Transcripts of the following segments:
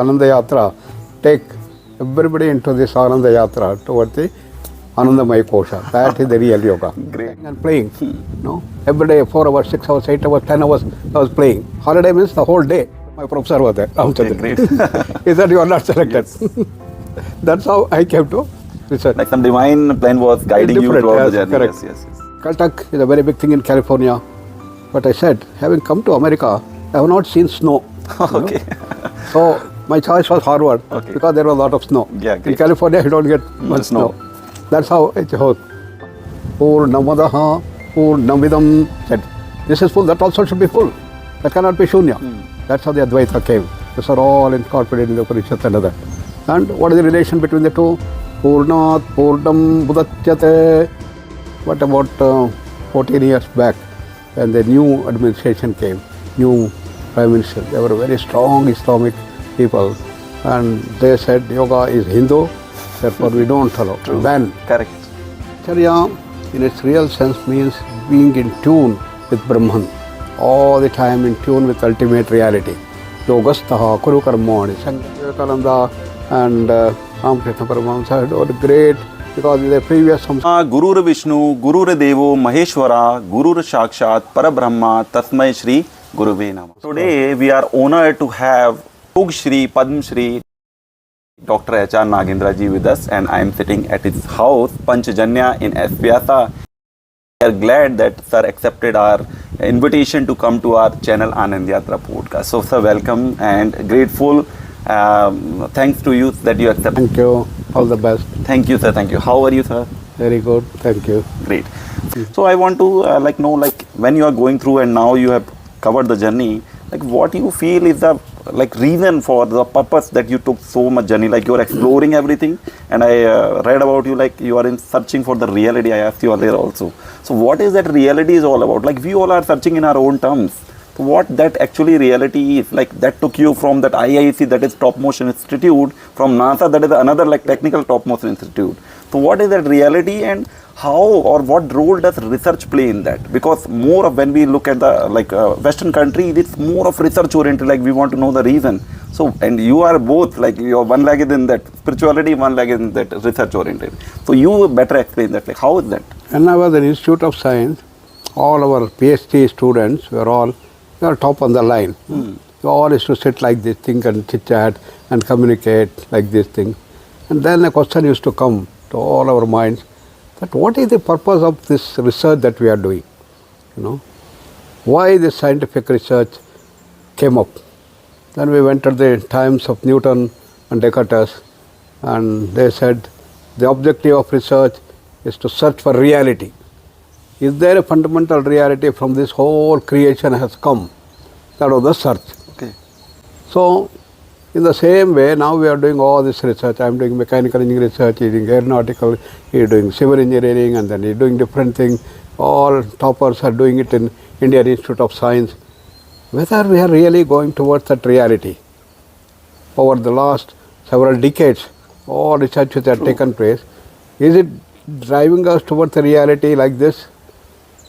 Anandyatra, take everybody into this Anandyatra towards the Anandamaya Kosha. That is the real yoga. Great. And playing. No? Every day, 4 hours, 6 hours, 8 hours, 10 hours, I was playing. Holiday means the whole day. My professor was there. Okay, great. He said, you are not selected. That's how I came to research. Like some divine plan was guiding you Different, throughout yes, the journey. correct. Yes. Caltech is a very big thing in California. But I said, having come to America, I have not seen snow. Okay. So my choice was Harvard Okay. because there was a lot of snow. Yeah, in great. California, you don't get much snow. snow. That's how it goes. Purnamadaha, Purnamidam said, this is full, that also should be full. That cannot be Shunya. That's how the Advaita came. These are all incorporated in the Upanishads and other. And what is the relation between the two? Purnat, Purnam, Budachyate. What about 14 years back when the new administration came, new Prime Minister, they were very strong Islamic people. And they said yoga is Hindu, therefore we don't allow. Ban. Correct. Charya, in its real sense, means being in tune with Brahman, all the time in tune with ultimate reality. Yogastaha, Kuru Karmani, Vivekananda and Ramakrishna Paramahamsa were great because in the previous Gurur Vishnu, Gurur Devo, Maheshwara, Gurur Shakshat, Parabrahma, Tasmai Shri Guruve Namah. Today we are honored to have Padmshree Dr.H.R.Nagendra ji with us, and I am sitting at his house, Panchjanya in Vyasa. We are glad that sir accepted our invitation to come to our channel Anandyatra Podcast. So sir, welcome and grateful. Thanks to you that you accepted. Thank you. All the best. Thank you, sir. Thank you. How are you, sir? Very good. Thank you. Great. So I want to know when you are going through and now you have covered the journey, what you feel is the reason for the purpose that you took so much journey, you are exploring everything, and I read about you you are in searching for the reality. I asked you earlier also. So what is that reality is all about? We all are searching in our own terms. So what that actually reality is, that took you from that IIC, that is topmost institute, from NASA, that is another technical topmost institute. So what is that reality, and how or what role does research play in that? Because more of when we look at the Western countries, it's more of research oriented, we want to know the reason. So, and you are both, your one leg is in that spirituality, one leg is in that research oriented. So you better explain that, how is that? When I was in Institute of Science, all our PhD students were all top on the line. We all used to sit like this, think and chit chat and communicate like this thing. And then a question used to come to all our minds, that what is the purpose of this research that we are doing? Why this scientific research came up? Then we went to the times of Newton and Descartes, and they said the objective of research is to search for reality. Is there a fundamental reality from this whole creation has come? That was the search. Okay. So, in the same way, now we are doing all this research. I am doing mechanical engineering research, he is doing aeronautical, he is doing civil engineering, and then he is doing different things. All toppers are doing it in Indian Institute of Science. Whether we are really going towards that reality. Over the last several decades, all research which has taken place, is it driving us towards the reality like this?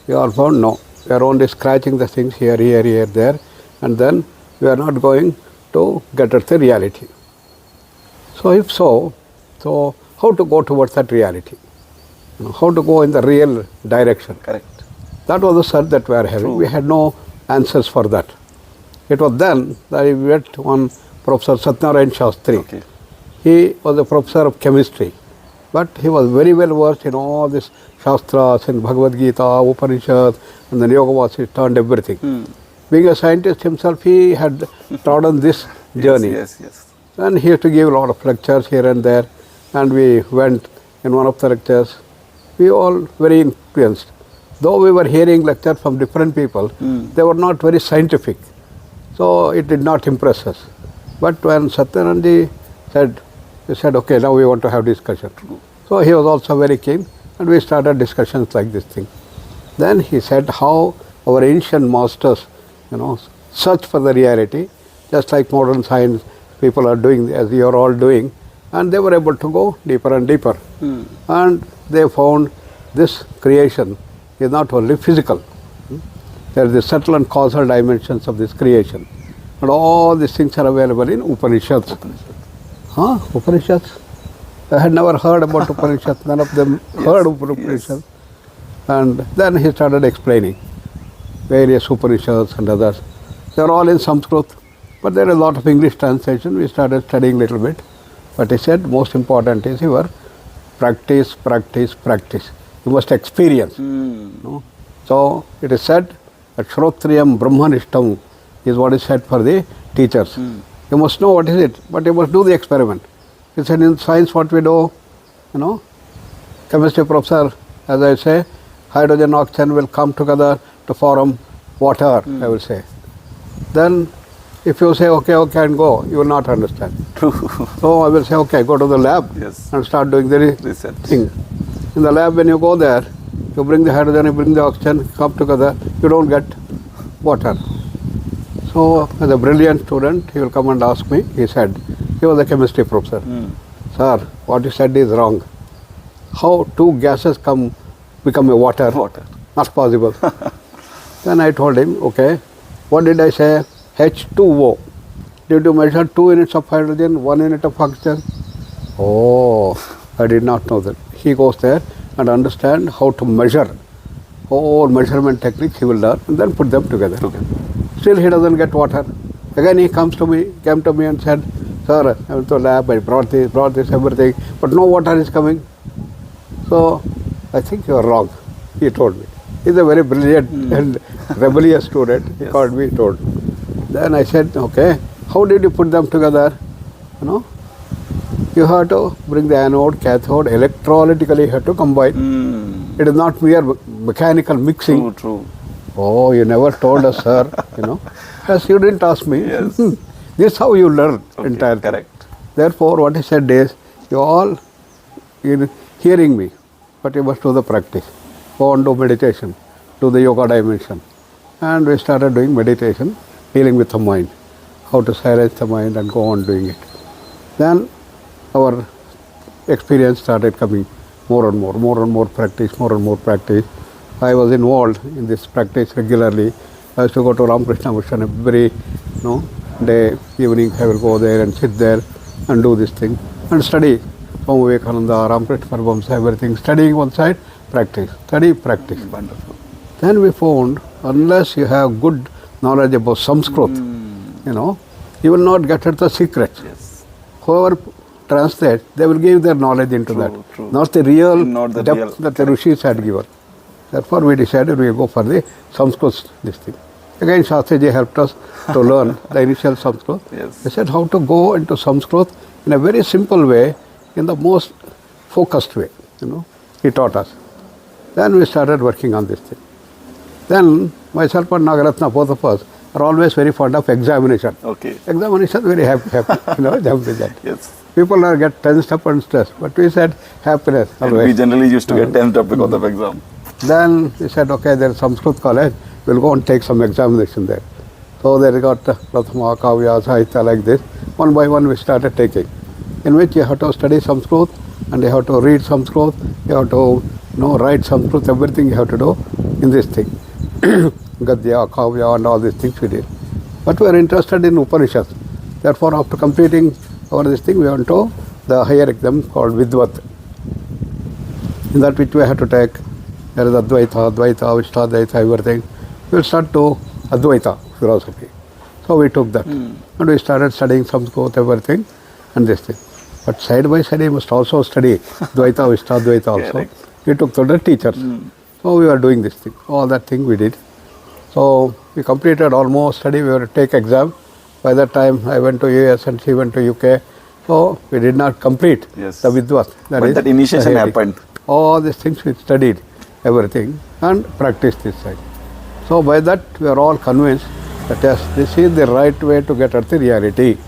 We all found no. We are only scratching the things here, there, and then we are not going to get at the reality. So if so how to go towards that reality? How to go in the real direction? Correct. That was the search that we are having. True. We had no answers for that. It was then that I met one Professor Satyanarayan Shastri. Okay. He was a professor of chemistry, but he was very well versed in all these Shastras, in Bhagavad Gita, Upanishads, and then Yoga Vasishtha and everything. Being a scientist himself, he had trodden this journey. Yes. And he used to give a lot of lectures here and there, and we went in one of the lectures. We all very influenced. Though we were hearing lectures from different people, they were not very scientific. So it did not impress us. But when Satyanarayana said, he said, okay, now we want to have discussion. So he was also very keen, and we started discussions like this thing. Then he said how our ancient masters, search for the reality, just like modern science people are doing, as you are all doing, and they were able to go deeper and deeper. And they found this creation is not only physical. There is the subtle and causal dimensions of this creation. And all these things are available in Upanishads. Upanishads? I had never heard about Upanishads. None of them heard of Upanishads. And then he started explaining various Upanishads and others. They are all in Sanskrit, but there is a lot of English translation. We started studying a little bit. But he said most important is your practice, practice, practice. You must experience. No? So it is said that Shrotriyam Brahmanishtam is what is said for the teachers. You must know what is it, but you must do the experiment. He said in science what we do, chemistry professor, as I say, hydrogen, oxygen will come together to form water, I will say. Then if you say, okay, and go, you will not understand. True. So I will say, okay, go to the lab and start doing the research thing. In the lab, when you go there, you bring the hydrogen, you bring the oxygen, come together, you don't get water. So as a brilliant student, he will come and ask me, he said, he was a chemistry professor. Sir, what you said is wrong. How two gases become a water? Not possible. Then I told him, okay, what did I say? H2O. Did you measure 2 units of hydrogen, 1 unit of oxygen? Oh, I did not know that. He goes there and understand how to measure. All measurement techniques he will learn and then put them together. Still he doesn't get water. Again he came to me and said, sir, I went to the lab, I brought this, everything, but no water is coming. So I think you are wrong, he told me. He's a very brilliant and rebellious student. He called me, told. Then I said, okay, how did you put them together? You have to bring the anode, cathode, electrolytically you have to combine. It is not mere mechanical mixing. True. Oh, you never told us, sir, Yes, you didn't ask me. Yes. This is how you learn entirely. Correct. Therefore, what he said is, you all hearing me, but you must do the practice. Go and do meditation, do the yoga dimension. And we started doing meditation, dealing with the mind, how to silence the mind and go on doing it. Then our experience started coming more and more practice. I was involved in this practice regularly. I used to go to Ramakrishna Mission every day, evening I will go there and sit there and do this thing and study. Swami Vivekananda, Ramakrishna Padmshree, everything. Studying one side, practice. Study, practice. Wonderful. Then we found, unless you have good knowledge about Sanskrit, you will not get at the secret. Yes. Whoever translates, they will give their knowledge into that. True. Not the real depth that the Rishis had given. Therefore, we decided we go for the Sanskrit, this thing. Again, Shastriji helped us to learn the initial Sanskrit. Yes. He said how to go into Sanskrit in a very simple way, in the most focused way. He taught us. Then we started working on this thing. Then myself and Nagaratna, both of us, are always very fond of examination. Okay. Examination, very happy, jump with that. Yes. People are get tensed up and stressed, but we said happiness. Always. We generally used to get tensed up because of exam. Then we said, okay, there is Sanskrit college, we'll go and take some examination there. So they got Prathama, Kavya, Sahitya like this. One by one we started taking, in which you have to study Sanskrit and you have to read Sanskrit, you have to write Sanskrit, everything you have to do in this thing. Gadya, Kavya and all these things we did. But we are interested in Upanishads. Therefore, after completing our this thing, we went to the higher exam called Vidvat. In that which we have to take, there is Advaita, Dvaita, Vishtadvaita, everything. We will start to Advaita philosophy. So we took that. And we started studying Sanskrit, everything, and this thing. But side by side, we must also study Dvaita, Vishtadvaita also. Correct. We took to the teachers. So we were doing this thing. All that thing we did. So we completed almost study. We were to take exam. By that time, I went to US and she went to UK. So we did not complete the Vidvat. But that initiation happened. All these things we studied, everything, and practiced this side. So by that, we are all convinced that yes, this is the right way to get at the reality.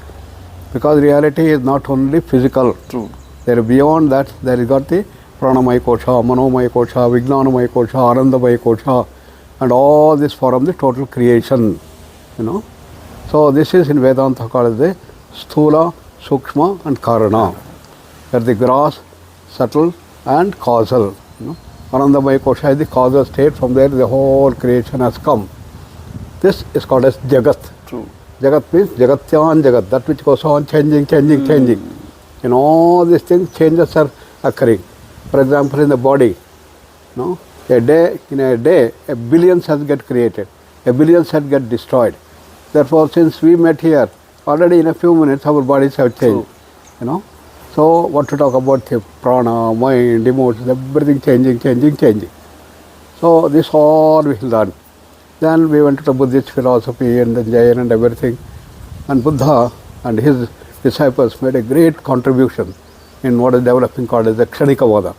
Because reality is not only physical. True. There beyond that, there is got the Pranamaya Kosha, Manomaya Kosha, Vijnanamaya Kosha, Anandamaya Kosha, and all this form the total creation. So this is in Vedanta called the Sthula, Sukshma and Karana. They are the gross, subtle and causal. Anandamaya Kosha is the causal state, from there the whole creation has come. This is called as Jagat. True. Jagat means Jagatyan Jagat, that which goes on changing. In all these things, changes are occurring. For example, in the body, in a day, a billion cells get created, a billion cells get destroyed. Therefore, since we met here, already in a few minutes, our bodies have changed. So what to talk about the prana, mind, emotions, everything changing. So this all we learned. Then we went to the Buddhist philosophy and the Jain and everything. And Buddha and his disciples made a great contribution in what is developing called as the Kshanikavada,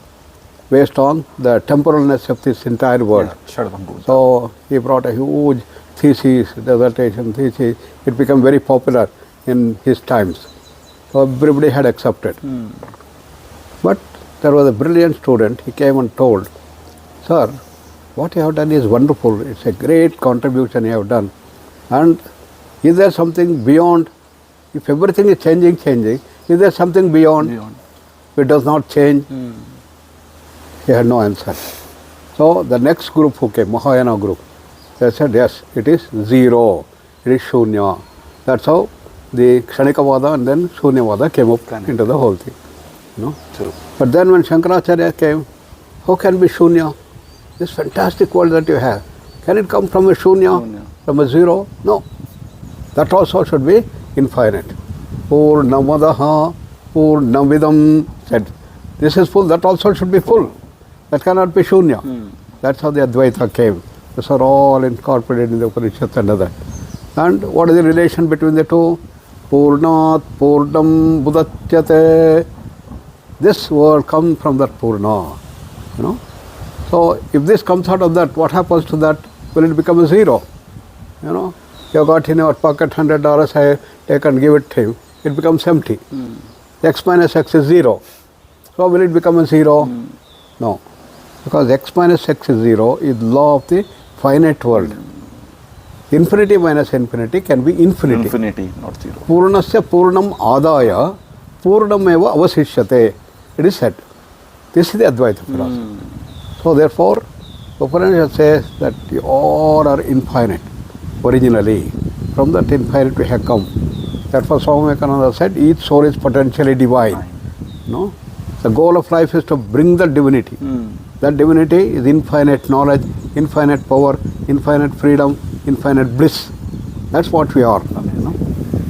based on the temporalness of this entire world. So he brought a huge thesis, dissertation thesis. It became very popular in his times. So everybody had accepted. But there was a brilliant student, he came and told, "Sir, what you have done is wonderful. It's a great contribution you have done. And is there something beyond? If everything is changing, is there something beyond? If it does not change?" He had no answer. So the next group who came, Mahayana group, they said, yes, it is zero. It is Shunya. That's how the Kshanikavada and then Shunyavada came up into the whole thing. True. But then when Shankaracharya came, how can be Shunya? This fantastic world that you have, can it come from a Shunya, from a zero? No. That also should be infinite. Purnamadaha Purnamidam said, this is full, that also should be full. That cannot be Shunya. That's how the Advaita came. These are all incorporated in the Upanishads and other. And what is the relation between the two? Purnat Purnam Budachyate. This word comes from that Purna. So if this comes out of that, what happens to that? Will it become a zero? You got in your pocket $100, I take and give it to him. It becomes empty. X minus X is zero. So will it become a zero? No. Because X minus X is zero is law of the finite world. Infinity minus infinity can be infinity. Infinity, not zero. Purnasya Purnam Adaya Purnam eva avasishyate. It is said. This is the Advaita philosophy. So therefore, Upanishad says that you all are infinite originally. From that infinite we have come. Therefore, Swami Vivekananda said, each soul is potentially divine. The goal of life is to bring the divinity. That divinity is infinite knowledge, infinite power, infinite freedom, infinite bliss. That's what we are.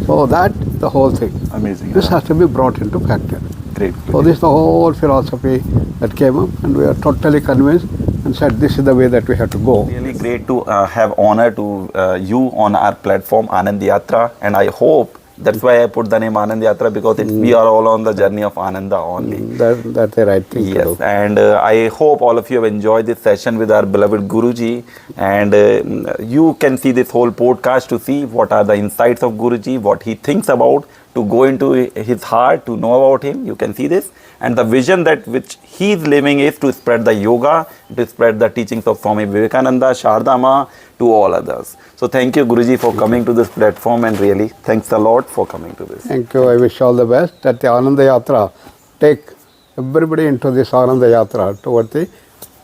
So that the whole thing. Amazing. This has to be brought into factor. Great. So this is the whole philosophy that came up, and we are totally convinced and said this is the way that we have to go. Really great to have honor to you on our platform Anandyatra, and I hope that's why I put the name Anandyatra, because we are all on the journey of Ananda only. That's the right thing to do. And I hope all of you have enjoyed this session with our beloved Guruji, and you can see this whole podcast to see what are the insights of Guruji, what he thinks about, to go into his heart, to know about him. You can see this. And the vision that which he is living is to spread the yoga, to spread the teachings of Swami Vivekananda, Shardama, to all others. So thank you, Guruji, for coming to this platform, and really thanks a lot for coming to this. Thank you. I wish all the best that the Anandayatra take everybody into this Anandayatra toward the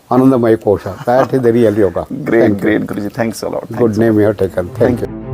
Anandamaya Kosha. That is the real yoga. Great, Guruji. Thanks a lot. Good name you have taken. Thank you.